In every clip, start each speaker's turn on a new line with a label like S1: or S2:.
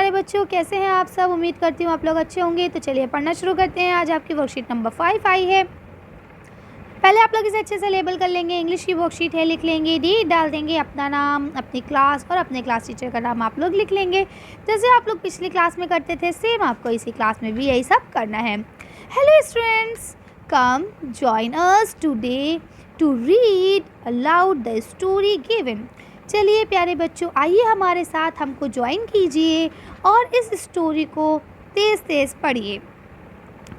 S1: प्यारे बच्चों, कैसे हैं आप सब। उम्मीद करती हूँ आप लोग अच्छे होंगे। तो चलिए पढ़ना शुरू करते हैं। आज आपकी वर्कशीट नंबर 5 आई है। पहले आप लोग इसे अच्छे से लेबल कर लेंगे। इंग्लिश की वर्कशीट है, लिख लेंगे डी, डाल देंगे अपना नाम, अपनी क्लास और अपने क्लास टीचर का नाम आप लोग लिख लेंगे। जैसे आप लोग पिछली क्लास में करते थे, सेम आपको इसी क्लास में भी यही सब करना है। Hello students, come join us today to read aloud the story given. चलिए प्यारे बच्चों, आइए हमारे साथ, हमको ज्वाइन कीजिए और इस स्टोरी को तेज़ तेज़ पढ़िए।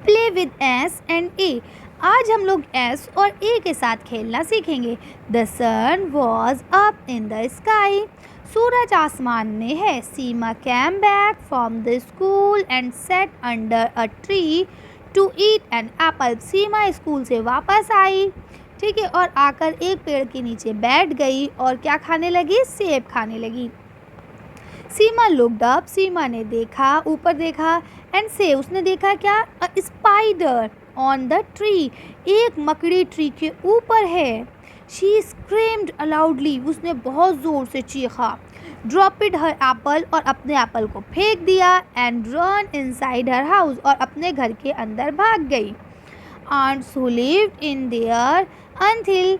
S1: प्ले विद एस एंड ए। आज हम लोग एस और ए के साथ खेलना सीखेंगे। The sun was up in the sky. सूरज आसमान में है। Seema came back from the school and sat under a tree to eat an apple. Seema school से वापस आई, ठीक है, और आकर एक पेड़ के नीचे बैठ गई और क्या खाने लगी? सेब खाने लगी। सीमा लुक्ड अप। सीमा ने देखा, ऊपर देखा, एंड से उसने देखा क्या? A spider on the tree. एक मकड़ी ट्री के ऊपर है। She screamed aloudly. उसने बहुत ज़ोर से चीखा। Dropped her apple. और अपने एप्पल को फेंक दिया। And ran inside her house. और अपने घर के अंदर भाग गई। Ants who lived in there until.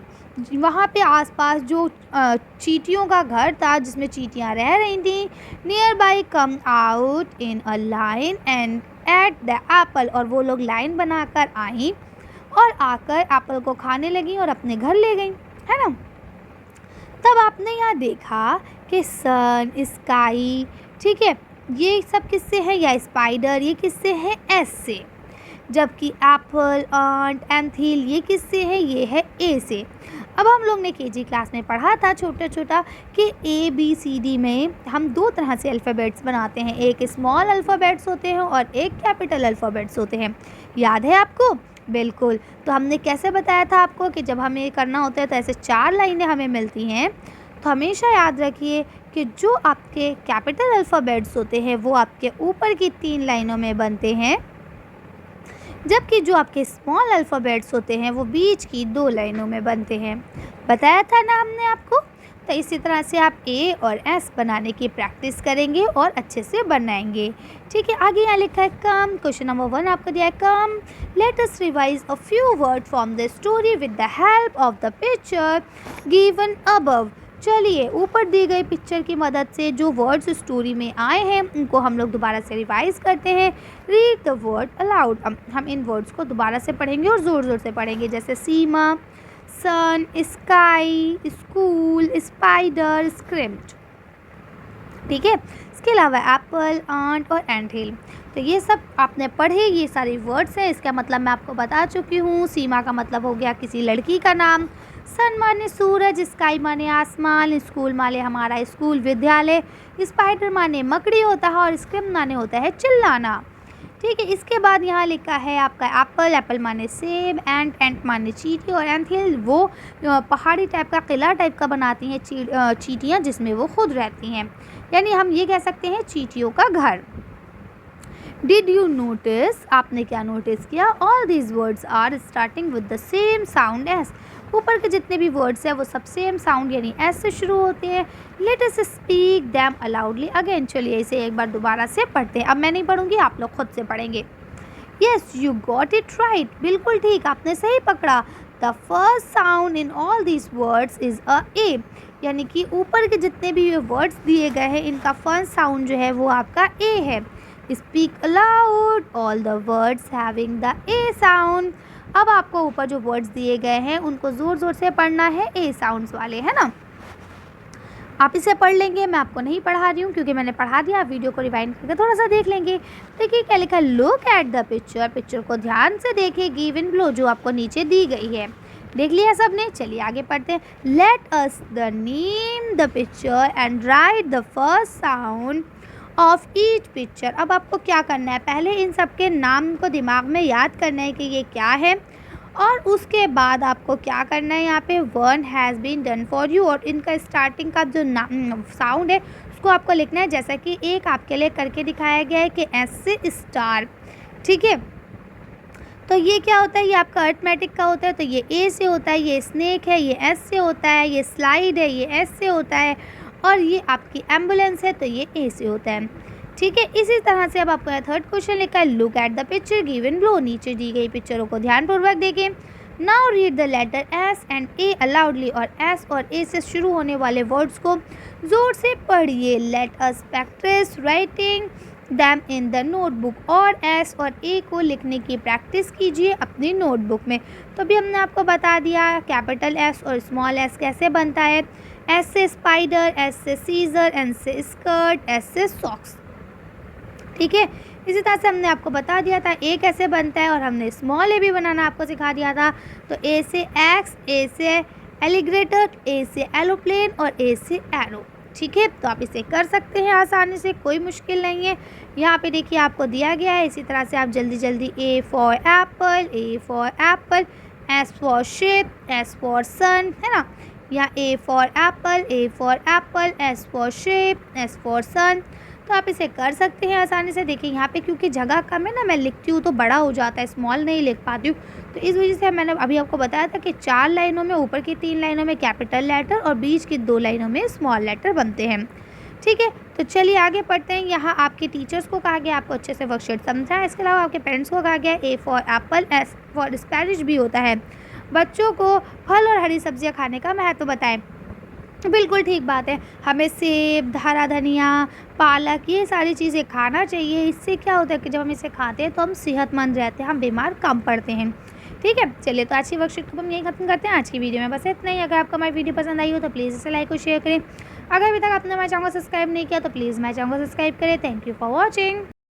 S1: वहाँ पे आसपास जो चींटियों का घर था जिसमें चींटियाँ रह रही थीं, near by come out in a line and at the Apple. और वो लोग लाइन बनाकर आई और आकर एप्पल को खाने लगी और अपने घर ले गई, है ना। तब आपने यहाँ देखा कि सन, स्काई, ठीक है, ये सब किससे है? या स्पाइडर ये किससे है? एस से। जबकि एप्पल, आंट, एंथिल ये किससे है? ये है ए से। अब हम लोग ने केजी क्लास में पढ़ा था छोटा छोटा कि ए बी सी डी में हम दो तरह से अल्फ़ाबेट्स बनाते हैं। एक स्मॉल अल्फ़ाबेट्स होते हैं और एक कैपिटल अल्फ़ाबेट्स होते हैं। याद है आपको? बिल्कुल। तो हमने कैसे बताया था आपको कि जब हमें करना होता है तो ऐसे 4 लाइनें हमें मिलती हैं। तो हमेशा याद रखिए कि जो आपके कैपिटल अल्फ़ाबेट्स होते हैं वो आपके ऊपर की 3 लाइनों में बनते हैं, जबकि जो आपके स्मॉल अल्फ़ाबेट्स होते हैं वो बीच की 2 लाइनों में बनते हैं। बताया था ना हमने आपको। तो इसी तरह से आप ए और एस बनाने की प्रैक्टिस करेंगे और अच्छे से बनाएंगे, ठीक है। आगे यहाँ लिखा है कम। क्वेश्चन नंबर 1 आपको दिया है come let us revise a few word from the story with the help of the picture given above. चलिए ऊपर दी गई पिक्चर की मदद से जो वर्ड्स स्टोरी में आए हैं उनको हम लोग दोबारा से रिवाइज करते हैं। Read the word allowed. हम इन वर्ड्स को दोबारा से पढ़ेंगे और ज़ोर ज़ोर से पढ़ेंगे, जैसे सीमा, सन, स्काई, स्कूल, स्पाइडर, स्क्रिम्ड, ठीक है। इसके अलावा एप्पल, आंट और एंटहिल। तो ये सब आपने पढ़े, ये सारे वर्ड्स हैं। इसका मतलब मैं आपको बता चुकी हूँ। सीमा का मतलब हो गया किसी लड़की का नाम, सन माने सूरज, स्काई माने आसमान, स्कूल माने हमारा स्कूल विद्यालय, स्पाइडर माने मकड़ी होता है और स्क्रिम्ड माने होता है चिल्लाना, ठीक है। इसके बाद यहाँ लिखा है आपका एप्पल। एप्पल माने सेब, एंट माने चींटी और एंथिल वो पहाड़ी टाइप का, किला टाइप का बनाती हैं चींटियाँ जिसमें वो खुद रहती हैं, यानी हम ये कह सकते हैं चींटियों का घर। Did you notice? आपने क्या नोटिस किया? All these words are starting with the same sound S. ऊपर के जितने भी वर्ड्स हैं वो सब सेम साउंड यानी एस से शुरू होते हैं। Let us speak them aloudly again. चलिए इसे एक बार दोबारा से पढ़ते हैं। अब मैं नहीं पढ़ूंगी, आप लोग खुद से पढ़ेंगे। Yes you got it right. बिल्कुल ठीक, आपने सही पकड़ा। The first sound in all these words is a A, यानी कि ऊपर के जितने भी ये वर्ड्स दिए गए हैं इनका फर्स्ट साउंड जो है वो आपका ए है। Speak allowed all the words having the A sound. अब आपको ऊपर जो वर्ड्स दिए गए हैं उनको ज़ोर ज़ोर से पढ़ना है, ए साउंड्स वाले, है ना। आप इसे पढ़ लेंगे, मैं आपको नहीं पढ़ा रही हूँ क्योंकि मैंने पढ़ा दिया। आप वीडियो को रिवाइंड करके थोड़ा सा देख लेंगे। देखिए क्या लिखा है, look at the picture. Picture को ध्यान से देखिए, गिव इन ब्लो जो आपको नीचे दी गई है। देख लिया सबने? चलिए आगे पढ़ते हैं। Let us the name the picture and right the first sound of each picture. अब आपको क्या करना है, पहले इन सब के नाम को दिमाग में याद करना है कि ये क्या है, और उसके बाद आपको क्या करना है, यहाँ पे one has been done for you, और इनका स्टार्टिंग का जो साउंड है उसको आपको लिखना है, जैसा कि एक आपके लिए करके दिखाया गया है कि एस से स्टार, ठीक है। तो ये क्या होता है, ये आपका अर्थमेटिक का होता है, तो ये ए से होता है, ये स्नेक है, ये एस से होता है, ये स्लाइड है, ये एस से होता है, और ये आपकी एम्बुलेंस है तो ये ए से होता है। ठीक है। इसी तरह से अब आपको यहाँ थर्ड क्वेश्चन लिखा है, look at the picture given below. नीचे दी गई पिक्चरों को ध्यानपूर्वक देखें। Now read the letter S and A aloudly, और एस और ए से शुरू होने वाले वर्ड्स को ज़ोर से पढ़िए। Let us practice writing them in the notebook, और एस और ए को लिखने की प्रैक्टिस कीजिए अपनी नोटबुक में। तो अभी हमने आपको बता दिया कैपिटल एस और स्मॉल एस कैसे बनता है। एस से स्पाइडर, एस से सीजर, एन से स्कर्ट, एस से सॉक्स। ठीक है। इसी तरह से हमने आपको बता दिया था ए कैसे बनता है, और हमने स्मॉल ए भी बनाना आपको सिखा दिया था। तो ए से एक्स, ए से एलिगेटर, ए से एरोप्लेन और ए से एरो। ठीक है। तो आप इसे कर सकते हैं आसानी से, कोई मुश्किल नहीं है। यहाँ पे देखिए आपको दिया गया है। इसी तरह से आप जल्दी जल्दी A for apple, A for apple, S for shape, S for sun, है ना। या A for apple, A for apple, S for shape, S for sun. तो आप इसे कर सकते हैं आसानी से। देखिए यहाँ पे क्योंकि जगह कम है ना, मैं लिखती हूँ तो बड़ा हो जाता है, स्मॉल नहीं लिख पाती हूँ। तो इस वजह से मैंने अभी आपको बताया था कि 4 लाइनों में, ऊपर की 3 लाइनों में कैपिटल लेटर और बीच की 2 लाइनों में स्मॉल लेटर बनते हैं। ठीक है। तो चलिए आगे पढ़ते हैं। यहाँ आपके टीचर्स को कहा गया आपको अच्छे से वर्कशीट समझा है। इसके अलावा आपके पेरेंट्स को कहा गया ए for apple, S for Spanish भी होता है। बच्चों को फल और हरी सब्जियाँ खाने का महत्व बताएं। बिल्कुल ठीक बात है। हमें सेब, हरा धनिया, पालक, ये सारी चीज़ें खाना चाहिए। इससे क्या होता है कि जब हम इसे खाते हैं तो हम सेहतमंद रहते हैं, हम बीमार कम पड़ते हैं। ठीक है। चलिए तो आज की वर्कशीट को हम यही खत्म करते हैं। आज की वीडियो में बस इतना ही। अगर आपको हमारी वीडियो पसंद आई हो तो प्लीज़ इसे लाइक और शेयर करें। अगर अभी तक आपने हमारे चैनल को सब्सक्राइब नहीं किया तो प्लीज़ हमारे चैनल को सब्सक्राइब करें। Thank you for watching.